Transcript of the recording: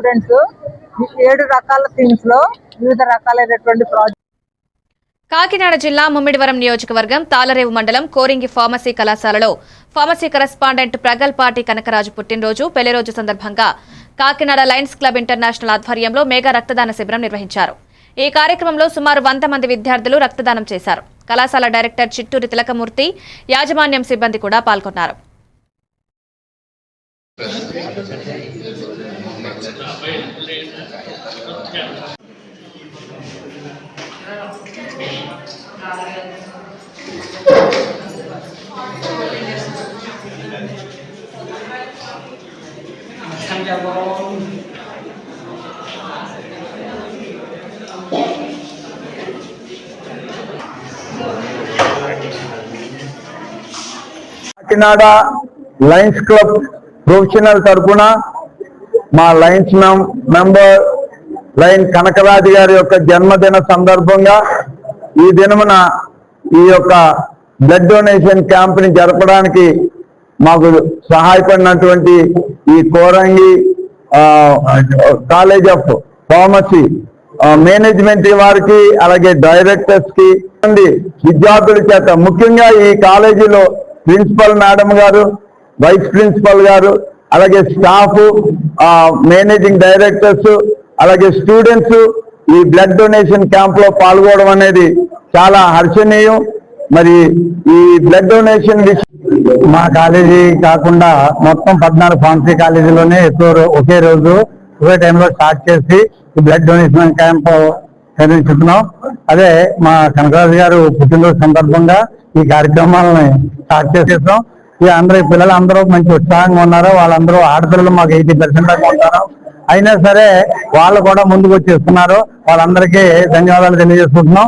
Students 7 రకాల themes లో వివిధ రకాలైనటువంటి ప్రాజెక్ట్. కాకినాడ జిల్లా ముమ్మిడివరం నియోజకవర్గం తాళరేవు మండలం కోరింగి ఫార్మసీ కళాశాలలో ఫార్మసీ కరెస్పాండెంట్ ప్రగల్పాటి కనకరాజు పుట్టినరోజు పెళ్లిరోజు సందర్భంగా కాకినాడ లయన్స్ క్లబ్ ఇంటర్నేషనల్ ఆధ్వర్యంలో మెగా రక్తదాన శిబిరం నిర్వహించారు. ఈ కార్యక్రమంలో సుమారు 100 మంది విద్యార్థులు రక్తదానం చేశారు. కళాశాల డైరెక్టర్ చిట్టూరి తిలకమూర్తి, యాజమాన్యం సిబ్బంది కూడా పాల్గొన్నారు. కాకినాడ లయన్స్ క్లబ్ ప్రొఫెషనల్ తరఫున మా లయన్స్ మెంబర్ లయన్ కనకరాజు గారి యొక్క జన్మదిన సందర్భంగా ఈ దినమున ఈ యొక్క బ్లడ్ డొనేషన్ క్యాంప్ ని జరపడానికి మాకు సహాయపడినటువంటి ఈ Korangi college of pharmacy management వారికి, అలాగే డైరెక్టర్స్ కి, విద్యార్థుల చేత, ముఖ్యంగా ఈ కాలేజీలో ప్రిన్సిపల్ మేడం గారు, వైస్ ప్రిన్సిపల్ గారు, అలాగే స్టాఫ్, మేనేజింగ్ డైరెక్టర్స్, అలాగే స్టూడెంట్స్ ఈ బ్లడ్ డొనేషన్ క్యాంప్ లో పాల్గొనడం అనేది చాలా హర్షణీయం. మరి ఈ బ్లడ్ డొనేషన్ మా కాలేజీ కాకుండా మొత్తం 14 ఫార్మసీ కాలేజీలోనే ఒకే రోజు ఒకే టైంలో స్టార్ట్ చేసి ఈ బ్లడ్ డొనేషన్ క్యాంప్ నిర్వహిస్తున్నాం. అదే మా కనకరాజు గారు పుట్టినరోజు సందర్భంగా ఈ కార్యక్రమాలని స్టార్ట్ చేసేసాం. ఈ పిల్లలందరూ మంచి ఉత్సాహంగా ఉన్నారు. వాళ్ళందరూ ఆడపిల్లలు మాకు 80% దాకా ఉంటారు. అయినా సరే వాళ్ళు కూడా ముందుకు వచ్చి ఇస్తున్నారు. వాళ్ళందరికీ ధన్యవాదాలు తెలియజేసుకుంటున్నాం.